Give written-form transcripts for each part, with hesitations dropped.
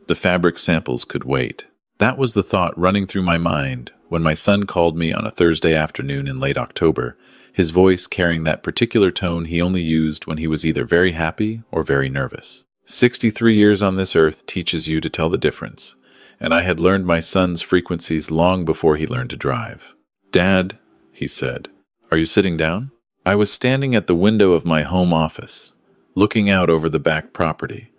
The fabric samples could wait. That was the thought running through my mind when my son called me on a Thursday afternoon in late October, his voice carrying that particular tone he only used when he was either very happy or very nervous. 63 years on this earth teaches you to tell the difference, and I had learned my son's frequencies long before he learned to drive. "Dad," he said, "are you sitting down?" I was standing at the window of my home office, looking out over the back property,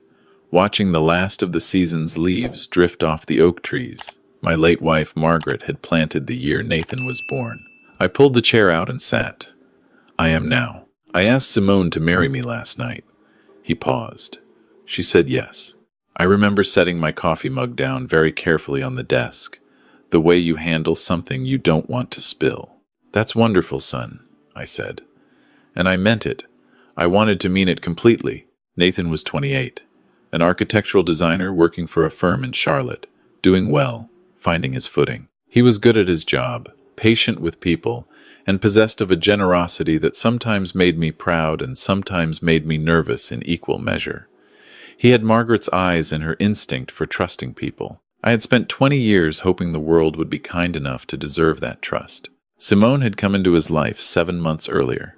watching the last of the season's leaves drift off the oak trees my late wife Margaret had planted the year Nathan was born. I pulled the chair out and sat. "I am now. I asked Simone to marry me last night." He paused. She said yes. I remember setting my coffee mug down very carefully on the desk, the way you handle something you don't want to spill. "That's wonderful, son," I said. And I meant it. I wanted to mean it completely. Nathan was 28, an architectural designer working for a firm in Charlotte, doing well, finding his footing. He was good at his job, patient with people, and possessed of a generosity that sometimes made me proud and sometimes made me nervous in equal measure. He had Margaret's eyes and her instinct for trusting people. I had spent 20 years hoping the world would be kind enough to deserve that trust. Simone had come into his life 7 months earlier.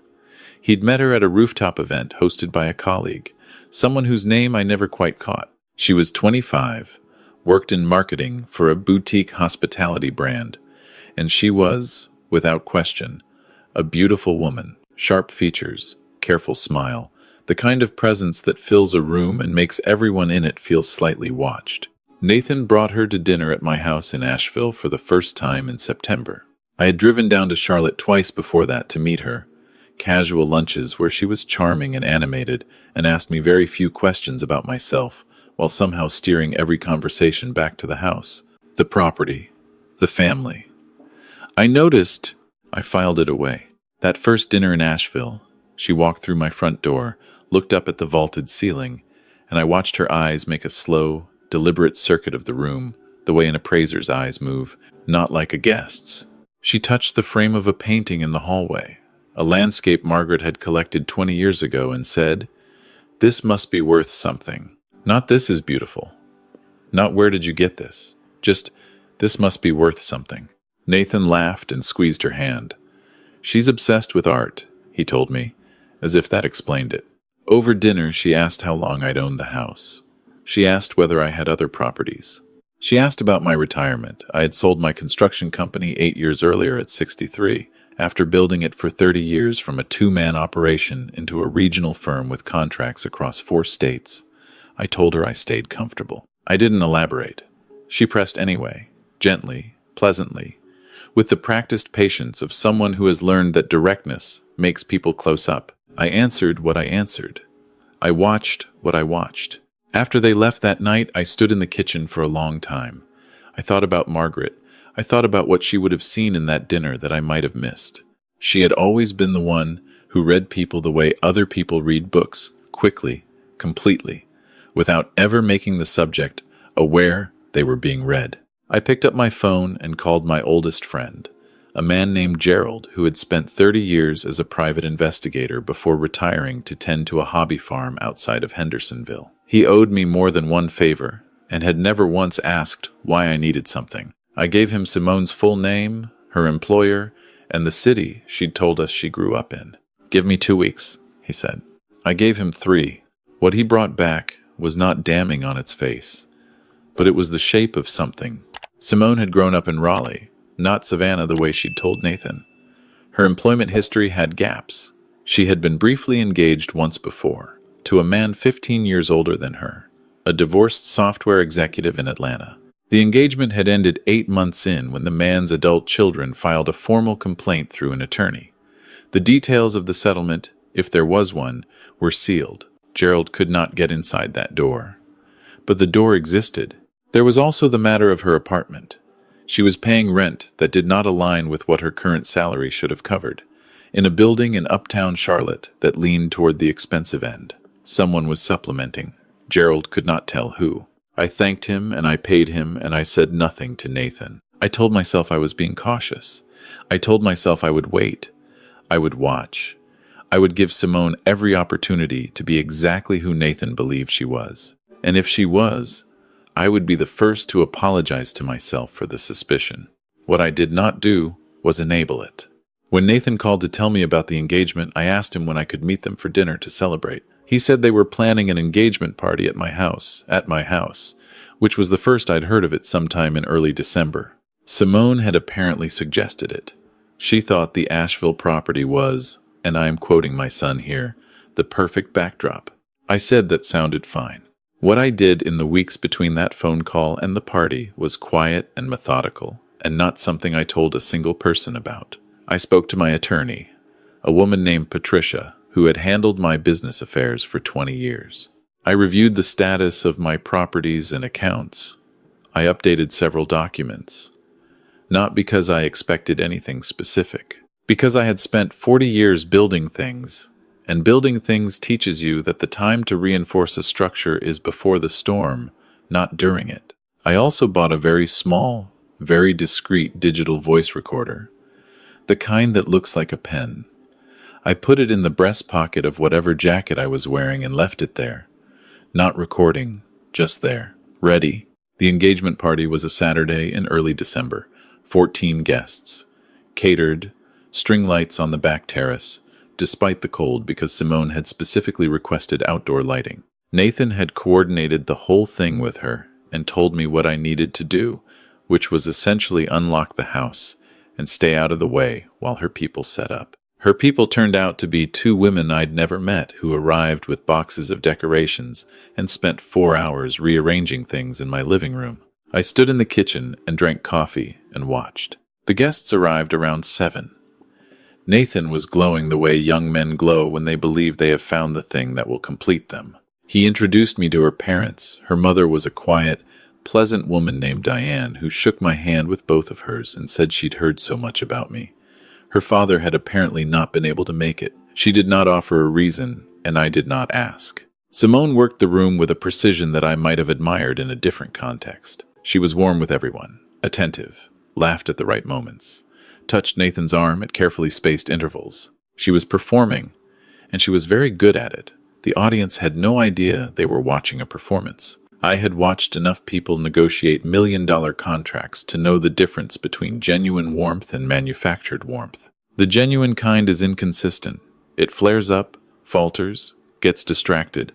He'd met her at a rooftop event hosted by a colleague, someone whose name I never quite caught. She was 25, worked in marketing for a boutique hospitality brand, and she was, without question, a beautiful woman, sharp features, careful smile, the kind of presence that fills a room and makes everyone in it feel slightly watched. Nathan brought her to dinner at my house in Asheville for the first time in September. I had driven down to Charlotte twice before that to meet her, casual lunches where she was charming and animated and asked me very few questions about myself, while somehow steering every conversation back to the house, the property, the family. I noticed, I filed it away. That first dinner in Asheville, she walked through my front door, looked up at the vaulted ceiling, and I watched her eyes make a slow, deliberate circuit of the room, the way an appraiser's eyes move, not like a guest's. She touched the frame of a painting in the hallway, a landscape Margaret had collected 20 years ago, and said, "This must be worth something. Not this is beautiful. Not where did you get this. Just, this must be worth something." Nathan laughed and squeezed her hand. "She's obsessed with art," he told me, as if that explained it. Over dinner, she asked how long I'd owned the house. She asked whether I had other properties. She asked about my retirement. I had sold my construction company 8 years earlier at 63, after building it for 30 years from a 2-man operation into a regional firm with contracts across 4 states. I told her I stayed comfortable. I didn't elaborate. She pressed anyway, gently, pleasantly, with the practiced patience of someone who has learned that directness makes people close up. I answered what I answered. I watched what I watched. After they left that night, I stood in the kitchen for a long time. I thought about Margaret. I thought about what she would have seen in that dinner that I might have missed. She had always been the one who read people the way other people read books, quickly, completely, without ever making the subject aware they were being read. I picked up my phone and called my oldest friend, a man named Gerald who had spent 30 years as a private investigator before retiring to tend to a hobby farm outside of Hendersonville. He owed me more than one favor and had never once asked why I needed something. I gave him Simone's full name, her employer, and the city she'd told us she grew up in. "Give me 2 weeks," he said. I gave him 3. What he brought back was not damning on its face, but it was the shape of something. Simone had grown up in Raleigh, not Savannah the way she'd told Nathan. Her employment history had gaps. She had been briefly engaged once before, to a man 15 years older than her, a divorced software executive in Atlanta. The engagement had ended 8 months in when the man's adult children filed a formal complaint through an attorney. The details of the settlement, if there was one, were sealed. Gerald could not get inside that door. But the door existed. There was also the matter of her apartment. She was paying rent that did not align with what her current salary should have covered, in a building in uptown Charlotte that leaned toward the expensive end. Someone was supplementing. Gerald could not tell who. I thanked him and I paid him and I said nothing to Nathan. I told myself I was being cautious. I told myself I would wait. I would watch. I would give Simone every opportunity to be exactly who Nathan believed she was. And if she was, I would be the first to apologize to myself for the suspicion. What I did not do was enable it. When Nathan called to tell me about the engagement, I asked him when I could meet them for dinner to celebrate. He said they were planning an engagement party at my house, which was the first I'd heard of it sometime in early December. Simone had apparently suggested it. She thought the Asheville property was, and I am quoting my son here, the perfect backdrop. I said that sounded fine. What I did in the weeks between that phone call and the party was quiet and methodical, and not something I told a single person about. I spoke to my attorney, a woman named Patricia, who had handled my business affairs for 20 years. I reviewed the status of my properties and accounts. I updated several documents. Not because I expected anything specific, because I had spent 40 years building things, and building things teaches you that the time to reinforce a structure is before the storm, not during it. I also bought a very small, very discreet digital voice recorder, the kind that looks like a pen. I put it in the breast pocket of whatever jacket I was wearing and left it there. Not recording, just there, ready. The engagement party was a Saturday in early December. 14 guests. Catered, string lights on the back terrace, despite the cold because Simone had specifically requested outdoor lighting. Nathan had coordinated the whole thing with her and told me what I needed to do, which was essentially unlock the house and stay out of the way while her people set up. Her people turned out to be 2 women I'd never met who arrived with boxes of decorations and spent 4 hours rearranging things in my living room. I stood in the kitchen and drank coffee and watched. The guests arrived around 7. Nathan was glowing the way young men glow when they believe they have found the thing that will complete them. He introduced me to her parents. Her mother was a quiet, pleasant woman named Diane who shook my hand with both of hers and said she'd heard so much about me. Her father had apparently not been able to make it. She did not offer a reason, and I did not ask. Simone worked the room with a precision that I might have admired in a different context. She was warm with everyone, attentive, laughed at the right moments, touched Nathan's arm at carefully spaced intervals. She was performing, and she was very good at it. The audience had no idea they were watching a performance. I had watched enough people negotiate million-dollar contracts to know the difference between genuine warmth and manufactured warmth. The genuine kind is inconsistent. It flares up, falters, gets distracted.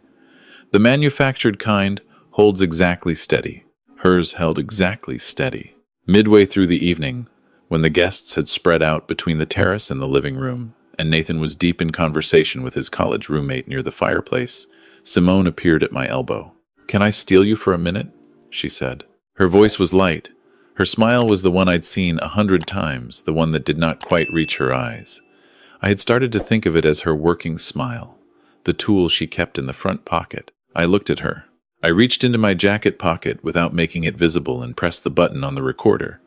The manufactured kind holds exactly steady. Hers held exactly steady. Midway through the evening, when the guests had spread out between the terrace and the living room, and Nathan was deep in conversation with his college roommate near the fireplace, Simone appeared at my elbow. "Can I steal you for a minute?" she said. Her voice was light. Her smile was the one I'd seen 100 times, the one that did not quite reach her eyes. I had started to think of it as her working smile, the tool she kept in the front pocket. I looked at her. I reached into my jacket pocket without making it visible and pressed the button on the recorder.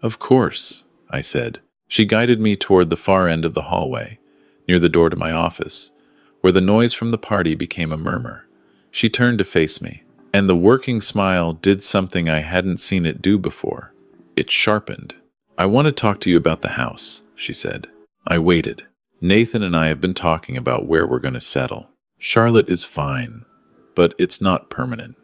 "Of course," I said. She guided me toward the far end of the hallway, near the door to my office, where the noise from the party became a murmur. She turned to face me, and the working smile did something I hadn't seen it do before. It sharpened. "I want to talk to you about the house," she said. I waited. "Nathan and I have been talking about where we're going to settle. Charlotte is fine, but it's not permanent.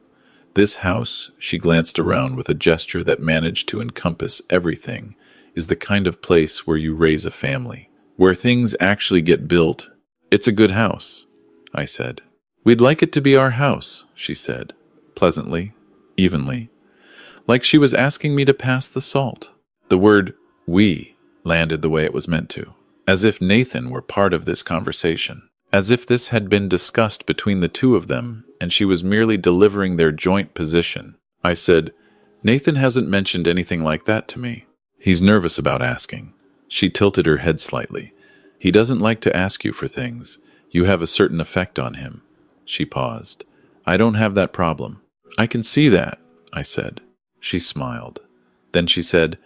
This house," she glanced around with a gesture that managed to encompass everything, "is the kind of place where you raise a family, where things actually get built. It's a good house," I said. "We'd like it to be our house," she said, pleasantly, evenly, like she was asking me to pass the salt. The word "we" landed the way it was meant to, as if Nathan were part of this conversation, as if this had been discussed between the two of them and she was merely delivering their joint position. I said, "Nathan hasn't mentioned anything like that to me. He's nervous about asking." She tilted her head slightly. "He doesn't like to ask you for things. You have a certain effect on him." She paused. "I don't have that problem." "I can see that," I said. She smiled. Then she said,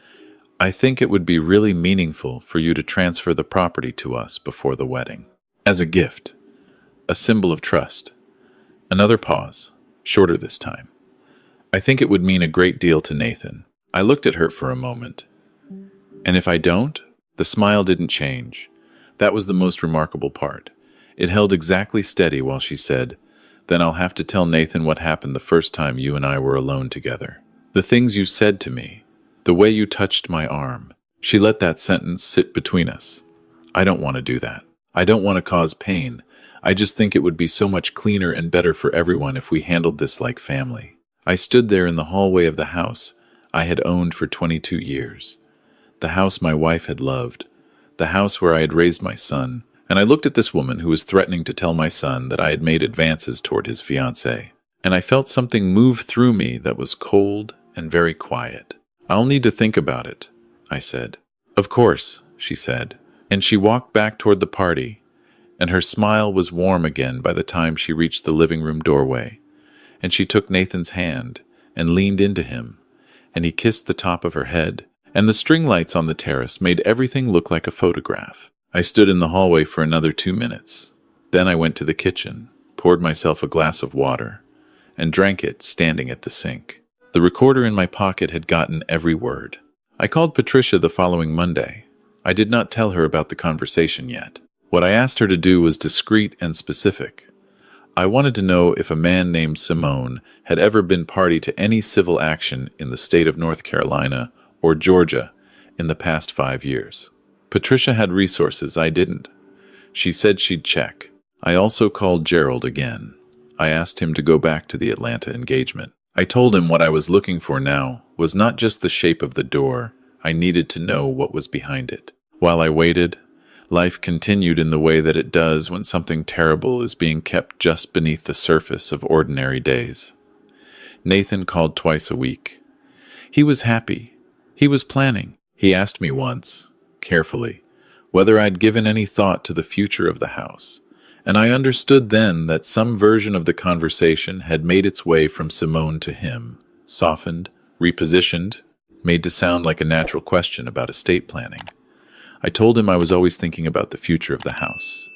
"I think it would be really meaningful for you to transfer the property to us before the wedding. As a gift. A symbol of trust." Another pause, shorter this time. "I think it would mean a great deal to Nathan." I looked at her for a moment. "And if I don't?" The smile didn't change. That was the most remarkable part. It held exactly steady while she said, Then I'll have to tell Nathan what happened the first time you and I were alone together. The things you said to me, the way you touched my arm." She let that sentence sit between us. "I don't want to do that. I don't want to cause pain. I just think it would be so much cleaner and better for everyone if we handled this like family." I stood there in the hallway of the house I had owned for 22 years. The house my wife had loved. The house where I had raised my son. And I looked at this woman who was threatening to tell my son that I had made advances toward his fiancée. And I felt something move through me that was cold and very quiet. "I'll need to think about it," I said. "Of course," she said. And she walked back toward the party, and her smile was warm again by the time she reached the living room doorway. And she took Nathan's hand and leaned into him, and he kissed the top of her head, and the string lights on the terrace made everything look like a photograph. I stood in the hallway for another 2 minutes. Then I went to the kitchen, poured myself a glass of water, and drank it standing at the sink. The recorder in my pocket had gotten every word. I called Patricia the following Monday. I did not tell her about the conversation yet. What I asked her to do was discreet and specific. I wanted to know if a man named Simone had ever been party to any civil action in the state of North Carolina or Georgia in the past 5 years. Patricia had resources I didn't. She said she'd check. I also called Gerald again. I asked him to go back to the Atlanta engagement. I told him what I was looking for now was not just the shape of the door. I needed to know what was behind it. While I waited, life continued in the way that it does when something terrible is being kept just beneath the surface of ordinary days. Nathan called twice a week. He was happy. He was planning. He asked me once, carefully, whether I'd given any thought to the future of the house. And I understood then that some version of the conversation had made its way from Simone to him, softened, repositioned, made to sound like a natural question about estate planning. I told him I was always thinking about the future of the house.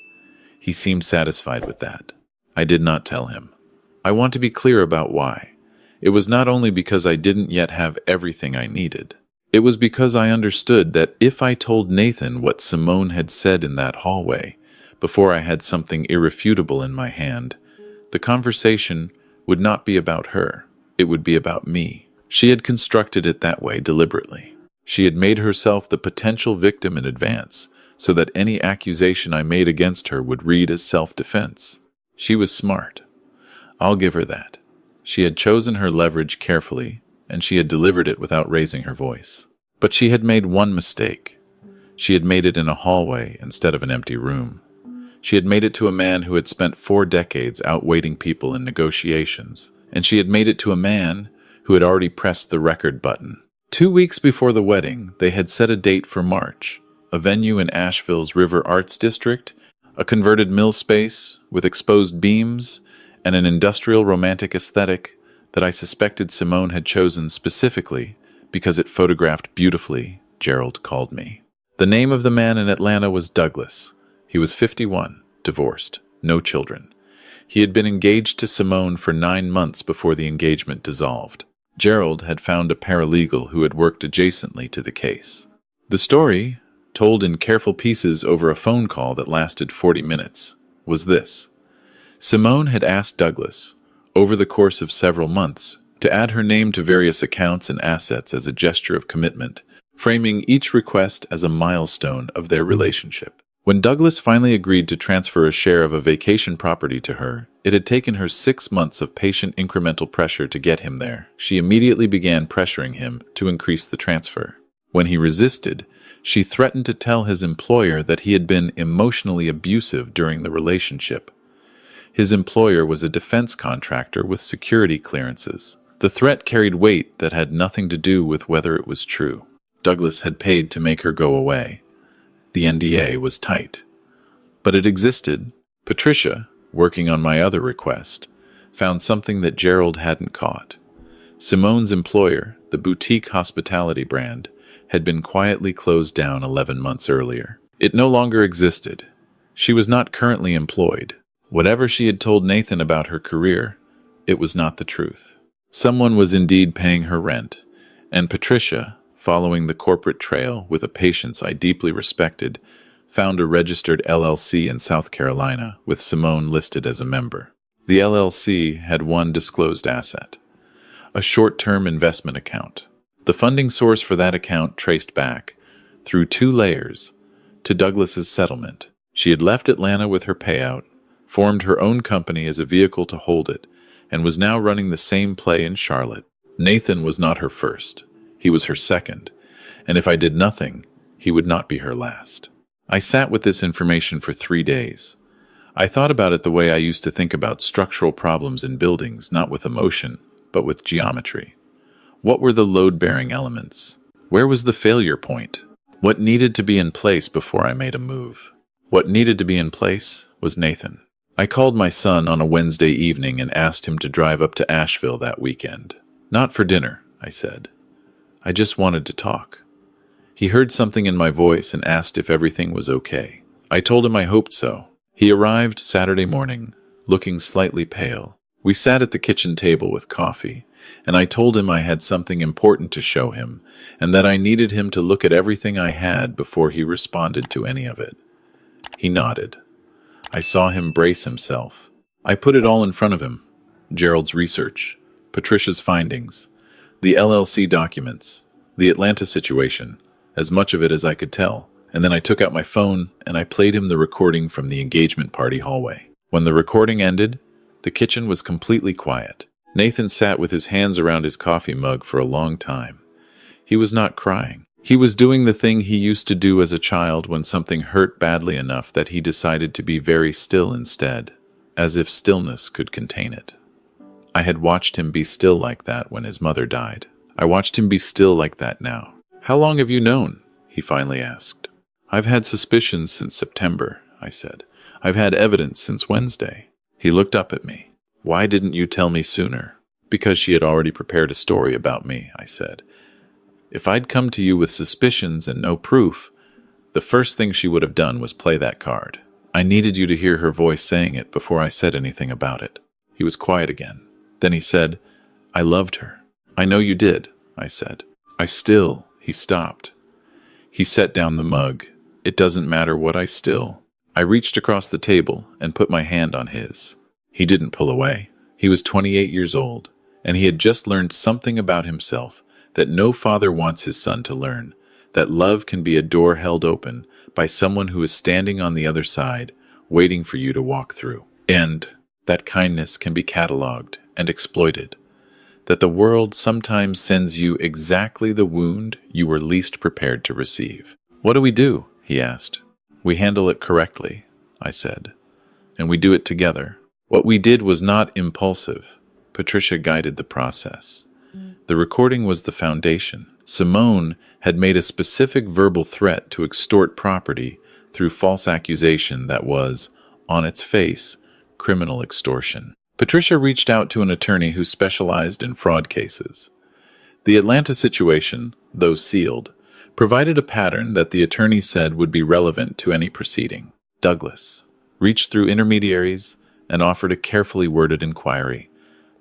He seemed satisfied with that. I did not tell him. I want to be clear about why. It was not only because I didn't yet have everything I needed. It was because I understood that if I told Nathan what Simone had said in that hallway, before I had something irrefutable in my hand, the conversation would not be about her. It would be about me. She had constructed it that way deliberately. She had made herself the potential victim in advance, so that any accusation I made against her would read as self-defense. She was smart. I'll give her that. She had chosen her leverage carefully, and she had delivered it without raising her voice. But she had made one mistake. She had made it in a hallway instead of an empty room. She had made it to a man who had spent 4 decades outweighting people in negotiations, and she had made it to a man who had already pressed the record button. 2 weeks before the wedding, they had set a date for March, a venue in Asheville's River Arts District, a converted mill space with exposed beams, and an industrial romantic aesthetic that I suspected Simone had chosen specifically because it photographed beautifully, Gerald called me. The name of the man in Atlanta was Douglas. He was 51, divorced, no children. He had been engaged to Simone for 9 months before the engagement dissolved. Gerald had found a paralegal who had worked adjacently to the case. The story, told in careful pieces over a phone call that lasted 40 minutes, was this. Simone had asked Douglas, over the course of several months, to add her name to various accounts and assets as a gesture of commitment, framing each request as a milestone of their relationship. When Douglas finally agreed to transfer a share of a vacation property to her, it had taken her 6 months of patient incremental pressure to get him there. She immediately began pressuring him to increase the transfer. When he resisted, she threatened to tell his employer that he had been emotionally abusive during the relationship. His employer was a defense contractor with security clearances. The threat carried weight that had nothing to do with whether it was true. Douglas had paid to make her go away. The NDA was tight. But it existed. Patricia, working on my other request, found something that Gerald hadn't caught. Simone's employer, the boutique hospitality brand, had been quietly closed down 11 months earlier. It no longer existed. She was not currently employed. Whatever she had told Nathan about her career, it was not the truth. Someone was indeed paying her rent, and Patricia, following the corporate trail with a patience I deeply respected, found a registered LLC in South Carolina with Simone listed as a member. The LLC had one disclosed asset, a short-term investment account. The funding source for that account traced back, through 2 layers, to Douglas's settlement. She had left Atlanta with her payout, formed her own company as a vehicle to hold it, and was now running the same play in Charlotte. Nathan was not her first. He was her second, and if I did nothing, he would not be her last. I sat with this information for 3 days. I thought about it the way I used to think about structural problems in buildings, not with emotion, but with geometry. What were the load-bearing elements? Where was the failure point? What needed to be in place before I made a move? What needed to be in place was Nathan. I called my son on a Wednesday evening and asked him to drive up to Asheville that weekend. Not for dinner, I said. I just wanted to talk. He heard something in my voice and asked if everything was okay. I told him I hoped so. He arrived Saturday morning, looking slightly pale. We sat at the kitchen table with coffee, and I told him I had something important to show him, and that I needed him to look at everything I had before he responded to any of it. He nodded. I saw him brace himself. I put it all in front of him. Gerald's research, Patricia's findings, the LLC documents, the Atlanta situation, as much of it as I could tell. And then I took out my phone and I played him the recording from the engagement party hallway. When the recording ended, the kitchen was completely quiet. Nathan sat with his hands around his coffee mug for a long time. He was not crying. He was doing the thing he used to do as a child when something hurt badly enough that he decided to be very still instead, as if stillness could contain it. I had watched him be still like that when his mother died. I watched him be still like that now. "How long have you known?" he finally asked. "I've had suspicions since September," I said. "I've had evidence since Wednesday." He looked up at me. "Why didn't you tell me sooner?" "Because she had already prepared a story about me," I said. "If I'd come to you with suspicions and no proof, the first thing she would have done was play that card. I needed you to hear her voice saying it before I said anything about it." He was quiet again. Then he said, "I loved her." "I know you did," I said. He stopped. He set down the mug. "It doesn't matter what I still." I reached across the table and put my hand on his. He didn't pull away. He was 28 years old, and he had just learned something about himself that no father wants his son to learn, that love can be a door held open by someone who is standing on the other side, waiting for you to walk through. And that kindness can be cataloged and exploited. That the world sometimes sends you exactly the wound you were least prepared to receive. "What do we do?" he asked. "We handle it correctly," I said. "And we do it together." What we did was not impulsive. Patricia guided the process. The recording was the foundation. Simone had made a specific verbal threat to extort property through false accusation that was, on its face, criminal extortion. Patricia reached out to an attorney who specialized in fraud cases. The Atlanta situation, though sealed, provided a pattern that the attorney said would be relevant to any proceeding. Douglas reached through intermediaries and offered a carefully worded inquiry.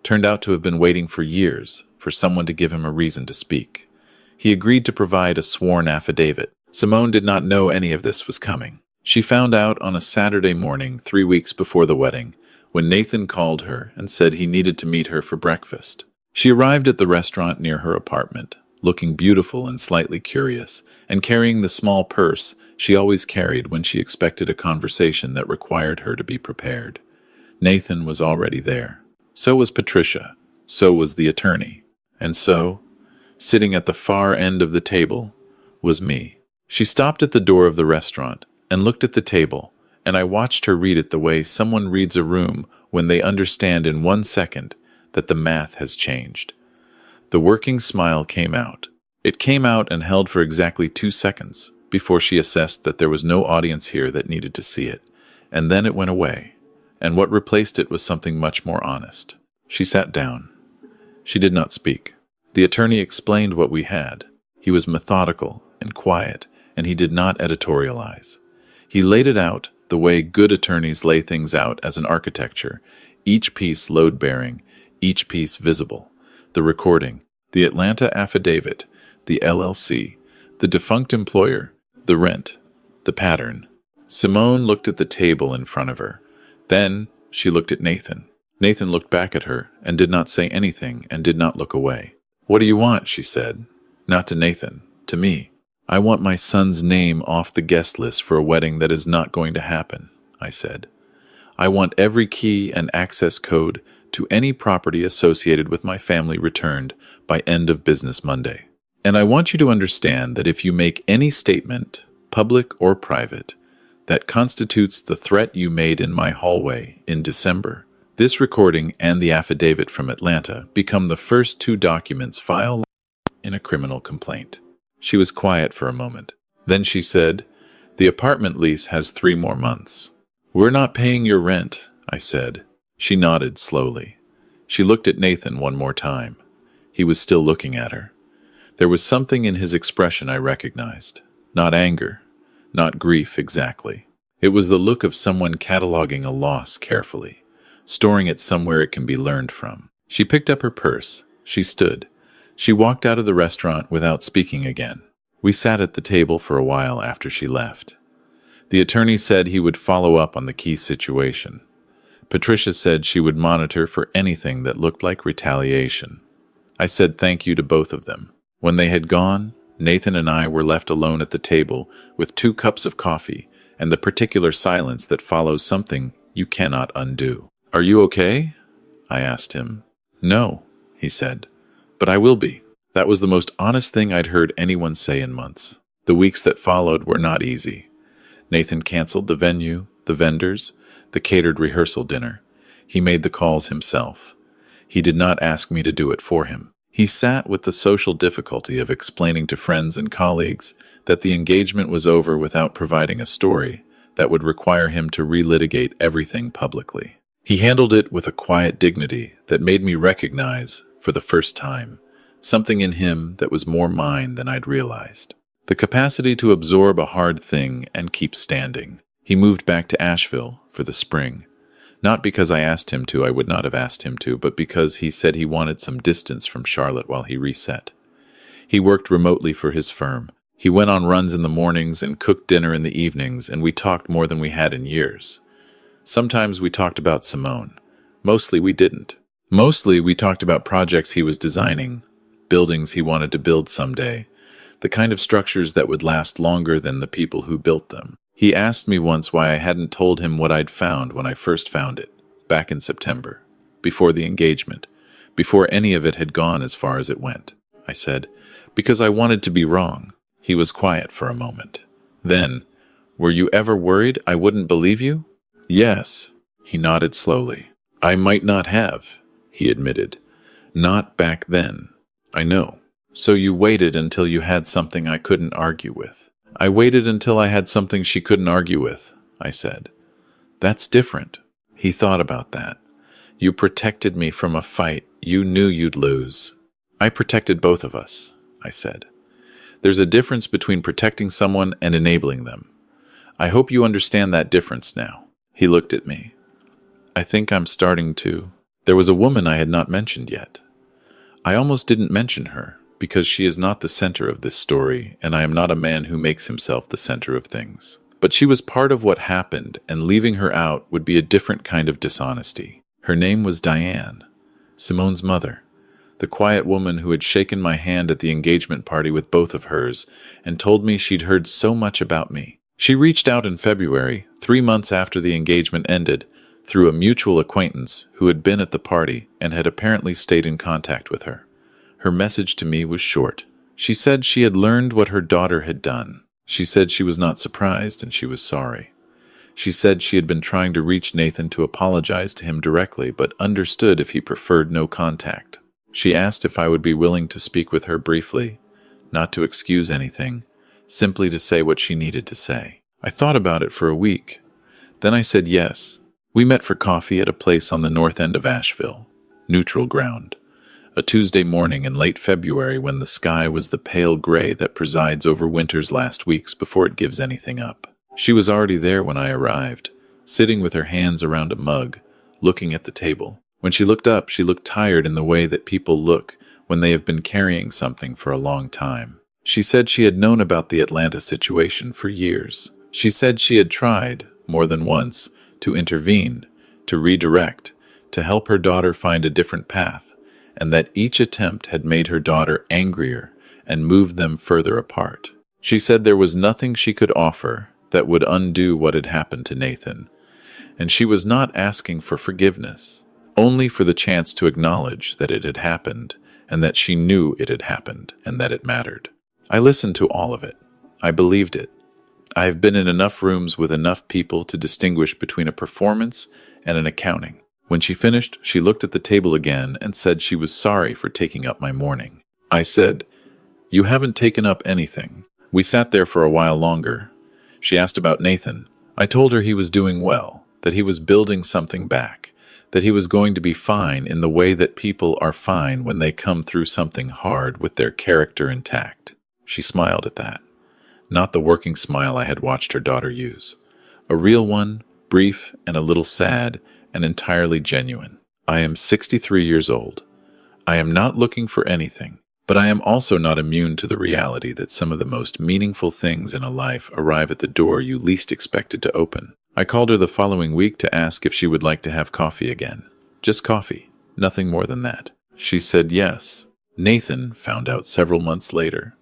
Turned out to have been waiting for years for someone to give him a reason to speak. He agreed to provide a sworn affidavit. Simone did not know any of this was coming. She found out on a Saturday morning 3 weeks before the wedding, when Nathan called her and said he needed to meet her for breakfast. She arrived at the restaurant near her apartment, looking beautiful and slightly curious, and carrying the small purse she always carried when she expected a conversation that required her to be prepared. Nathan was already there. So was Patricia. So was the attorney. And so, sitting at the far end of the table, was me. She stopped at the door of the restaurant and looked at the table, and I watched her read it the way someone reads a room when they understand in 1 second that the math has changed. The working smile came out. It came out and held for exactly 2 seconds before she assessed that there was no audience here that needed to see it, and then it went away, and what replaced it was something much more honest. She sat down. She did not speak. The attorney explained what we had. He was methodical and quiet, and he did not editorialize. He laid it out the way good attorneys lay things out as an architecture, each piece load-bearing, each piece visible. The recording, the Atlanta affidavit, the LLC, the defunct employer, the rent, the pattern. Simone looked at the table in front of her. Then she looked at Nathan. Nathan looked back at her and did not say anything and did not look away. "What do you want?" she said. Not to Nathan, to me. "I want my son's name off the guest list for a wedding that is not going to happen," I said. "I want every key and access code to any property associated with my family returned by end of business Monday. And I want you to understand that if you make any statement, public or private, that constitutes the threat you made in my hallway in December, this recording and the affidavit from Atlanta become the first two documents filed in a criminal complaint." She was quiet for a moment. Then she said, "The apartment lease has 3 more months." "We're not paying your rent," I said. She nodded slowly. She looked at Nathan one more time. He was still looking at her. There was something in his expression I recognized. Not anger, not grief exactly. It was the look of someone cataloging a loss carefully, storing it somewhere it can be learned from. She picked up her purse. She stood. She walked out of the restaurant without speaking again. We sat at the table for a while after she left. The attorney said he would follow up on the key situation. Patricia said she would monitor for anything that looked like retaliation. I said thank you to both of them. When they had gone, Nathan and I were left alone at the table with 2 cups of coffee and the particular silence that follows something you cannot undo. "Are you okay?" I asked him. "No," he said, "but I will be." That was the most honest thing I'd heard anyone say in months. The weeks that followed were not easy. Nathan canceled the venue, the vendors, the catered rehearsal dinner. He made the calls himself. He did not ask me to do it for him. He sat with the social difficulty of explaining to friends and colleagues that the engagement was over without providing a story that would require him to relitigate everything publicly. He handled it with a quiet dignity that made me recognize, for the first time, something in him that was more mine than I'd realized. The capacity to absorb a hard thing and keep standing. He moved back to Asheville for the spring. Not because I asked him to, I would not have asked him to, but because he said he wanted some distance from Charlotte while he reset. He worked remotely for his firm. He went on runs in the mornings and cooked dinner in the evenings, and we talked more than we had in years. Sometimes we talked about Simone. Mostly we didn't. Mostly we talked about projects he was designing, buildings he wanted to build someday, the kind of structures that would last longer than the people who built them. He asked me once why I hadn't told him what I'd found when I first found it, back in September, before the engagement, before any of it had gone as far as it went. I said, "Because I wanted to be wrong." He was quiet for a moment. Then, "Were you ever worried I wouldn't believe you?" "Yes." He nodded slowly. "I might not have," he admitted. "Not back then." "I know." "So you waited until you had something I couldn't argue with." "I waited until I had something she couldn't argue with," I said. "That's different." He thought about that. "You protected me from a fight you knew you'd lose." "I protected both of us," I said. "There's a difference between protecting someone and enabling them. I hope you understand that difference now." He looked at me. "I think I'm starting to." There was a woman I had not mentioned yet. I almost didn't mention her, because she is not the center of this story, and I am not a man who makes himself the center of things. But she was part of what happened, and leaving her out would be a different kind of dishonesty. Her name was Diane, Simone's mother, the quiet woman who had shaken my hand at the engagement party with both of hers and told me she'd heard so much about me. She reached out in February, 3 months after the engagement ended, through a mutual acquaintance who had been at the party and had apparently stayed in contact with her. Her message to me was short. She said she had learned what her daughter had done. She said she was not surprised and she was sorry. She said she had been trying to reach Nathan to apologize to him directly, but understood if he preferred no contact. She asked if I would be willing to speak with her briefly, not to excuse anything, simply to say what she needed to say. I thought about it for a week. Then I said yes. We met for coffee at a place on the north end of Asheville, neutral ground. A Tuesday morning in late February when the sky was the pale gray that presides over winter's last weeks before it gives anything up. She was already there when I arrived, sitting with her hands around a mug, looking at the table. When she looked up, she looked tired in the way that people look when they have been carrying something for a long time. She said she had known about the Atlanta situation for years. She said she had tried, more than once, to intervene, to redirect, to help her daughter find a different path, and that each attempt had made her daughter angrier and moved them further apart. She said there was nothing she could offer that would undo what had happened to Nathan, and she was not asking for forgiveness, only for the chance to acknowledge that it had happened, and that she knew it had happened, and that it mattered. I listened to all of it. I believed it. I have been in enough rooms with enough people to distinguish between a performance and an accounting. When she finished, she looked at the table again and said she was sorry for taking up my morning. I said, "You haven't taken up anything." We sat there for a while longer. She asked about Nathan. I told her he was doing well, that he was building something back, that he was going to be fine in the way that people are fine when they come through something hard with their character intact. She smiled at that. Not the working smile I had watched her daughter use. A real one, brief and a little sad, and entirely genuine. I am 63 years old. I am not looking for anything, but I am also not immune to the reality that some of the most meaningful things in a life arrive at the door you least expected to open. I called her the following week to ask if she would like to have coffee again. Just coffee, nothing more than that. She said yes. Nathan found out several months later.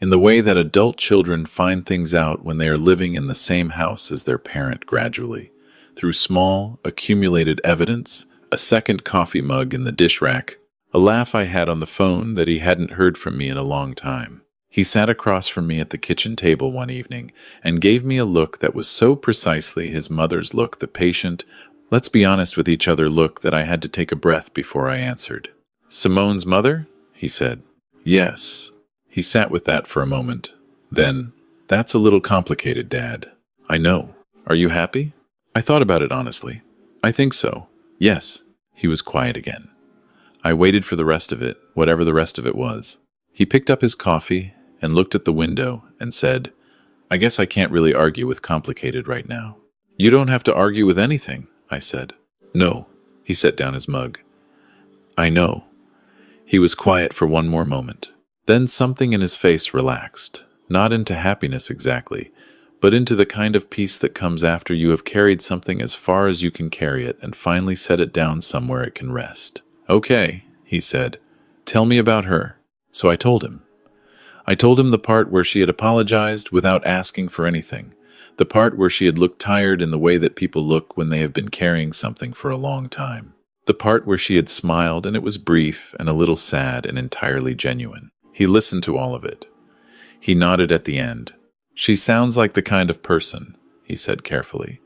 In the way that adult children find things out when they are living in the same house as their parent gradually, through small, accumulated evidence, a second coffee mug in the dish rack, a laugh I had on the phone that he hadn't heard from me in a long time. He sat across from me at the kitchen table one evening and gave me a look that was so precisely his mother's look, the patient, let's be honest with each other look, that I had to take a breath before I answered. "Simone's mother?" he said. "Yes." He sat with that for a moment. Then, "That's a little complicated, Dad." "I know. Are you happy?" I thought about it honestly. "I think so. Yes." He was quiet again. I waited for the rest of it, whatever the rest of it was. He picked up his coffee and looked at the window and said, "I guess I can't really argue with complicated right now." "You don't have to argue with anything," I said. "No." He set down his mug. "I know." He was quiet for one more moment. Then something in his face relaxed, not into happiness exactly, but into the kind of peace that comes after you have carried something as far as you can carry it and finally set it down somewhere it can rest. "Okay," he said. "Tell me about her." So I told him. I told him the part where she had apologized without asking for anything, the part where she had looked tired in the way that people look when they have been carrying something for a long time, the part where she had smiled and it was brief and a little sad and entirely genuine. He listened to all of it. He nodded at the end. "She sounds like the kind of person," he said carefully,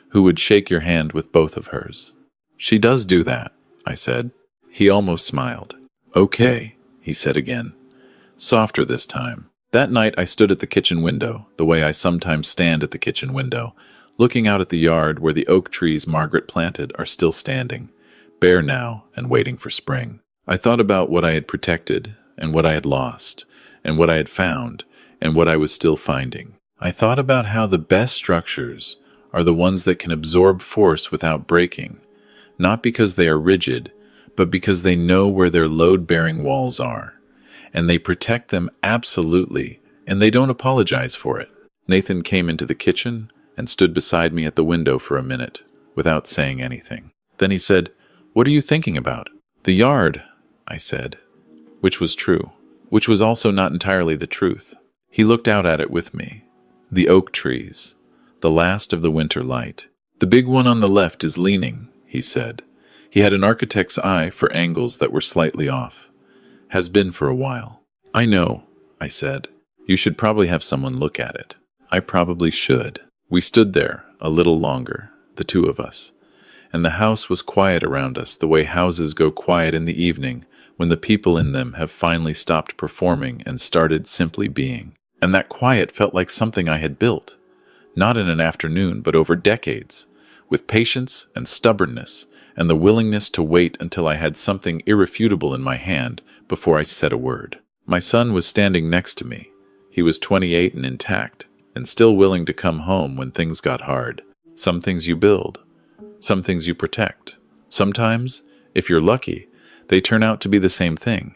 "who would shake your hand with both of hers." "She does do that," I said. He almost smiled. "Okay," he said again, softer this time. That night I stood at the kitchen window, the way I sometimes stand at the kitchen window, looking out at the yard where the oak trees Margaret planted are still standing, bare now and waiting for spring. I thought about what I had protected, and what I had lost, and what I had found, and what I was still finding. I thought about how the best structures are the ones that can absorb force without breaking, not because they are rigid, but because they know where their load-bearing walls are, and they protect them absolutely, and they don't apologize for it. Nathan came into the kitchen and stood beside me at the window for a minute, without saying anything. Then he said, "What are you thinking about?" "The yard," I said, which was true, which was also not entirely the truth. He looked out at it with me. "The oak trees, the last of the winter light. The big one on the left is leaning," he said. He had an architect's eye for angles that were slightly off. "Has been for a while." "I know," I said. "You should probably have someone look at it." "I probably should." We stood there a little longer, the two of us, and the house was quiet around us the way houses go quiet in the evening when the people in them have finally stopped performing and started simply being. And that quiet felt like something I had built, not in an afternoon, but over decades, with patience and stubbornness and the willingness to wait until I had something irrefutable in my hand before I said a word. My son was standing next to me. He was 28 and intact, and still willing to come home when things got hard. Some things you build, some things you protect. Sometimes, if you're lucky, they turn out to be the same thing.